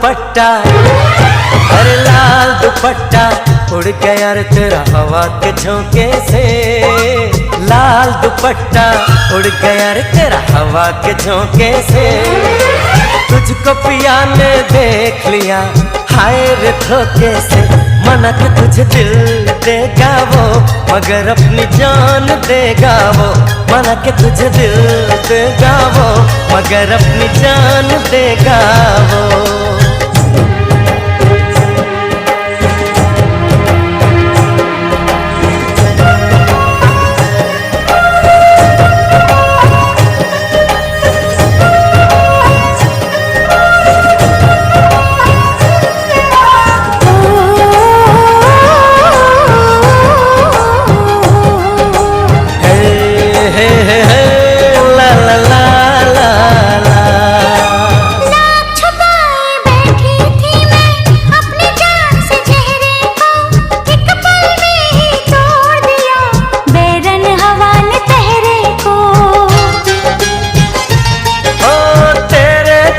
दुपट्टा, अरे लाल दुपट्टा उड़ गया रे तेरा हवा के झोंके से। लाल दुपट्टा उड़ गया रे तेरा हवा के झोंके से। तुझको पिया ने देख लिया हाय रे धोखे से। मना के तुझे दिल देगा वो मगर अपनी जान देगा वो। मना के तुझे दिल देगा वो मगर अपनी जान देगा वो।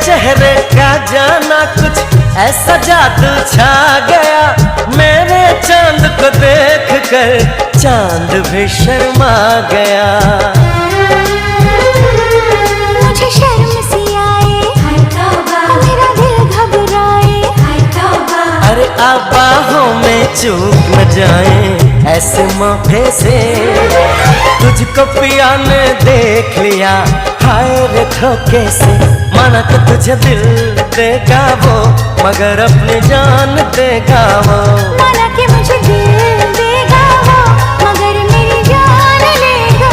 चेहरे का जाना कुछ ऐसा जादू छा गया। मेरे चांद को देख कर चांद भी शर्मा गया। मुझे शर्म सी आए मेरा दिल घबराए। अरे आप बाहों में चूक न जाए ऐसे मौके से। तुझको पिया ने देख लिया हाय रे धोखे से। माना कि तुझे दिल देगा वो मगर अपनी जान देगा वो। माना कि मुझे दिल देगा वो मगर मेरी जान लेगा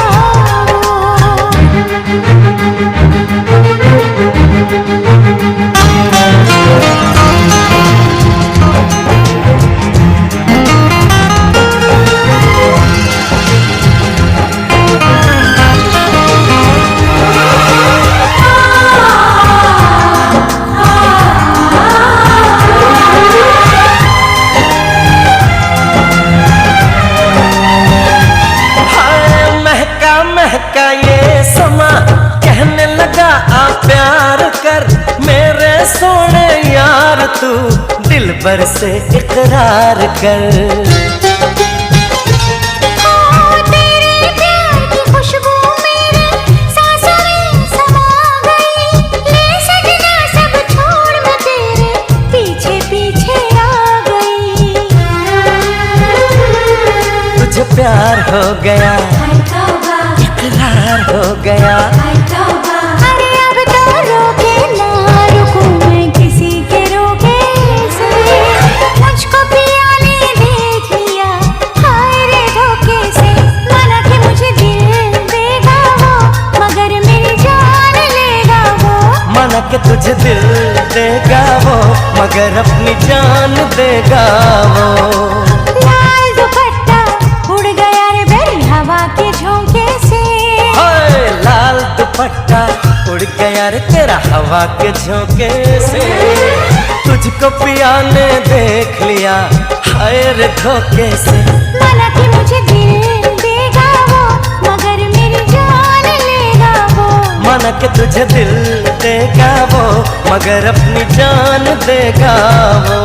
का ये समा कहने लगा आ प्यार कर। मेरे सोने यार तू दिल भर से इकरार कर। तेरे प्यार की खुशबू मेरे सांसों में समा गई। ले सजना सब छोड़ मैं तेरे पीछे पीछे आ गई। तुझे प्यार हो गया इकरार हो गया। अरे अब तो रोके ना रुकूं मैं किसी के रोके से। मुझको पिया ने देख लिया हाय रे धोखे से। माना कि मुझे दिल देगा वो मगर मेरी जान लेगा वो। माना कि तुझे दिल देगा वो मगर अपनी जान देगा वो। लाल दुपट्टा उड़ गया रे मेरी हवा के झोंके से। लाल दुपट्टा उड़ गया रे तेरा हवा के झोंके से। तुझको पिया ने देख लिया हाय रे धोखे से। माना कि मुझे दिल देगा वो मगर मेरी जान लेगा वो। माना कि तुझे दिल देगा वो मगर अपनी जान देगा वो।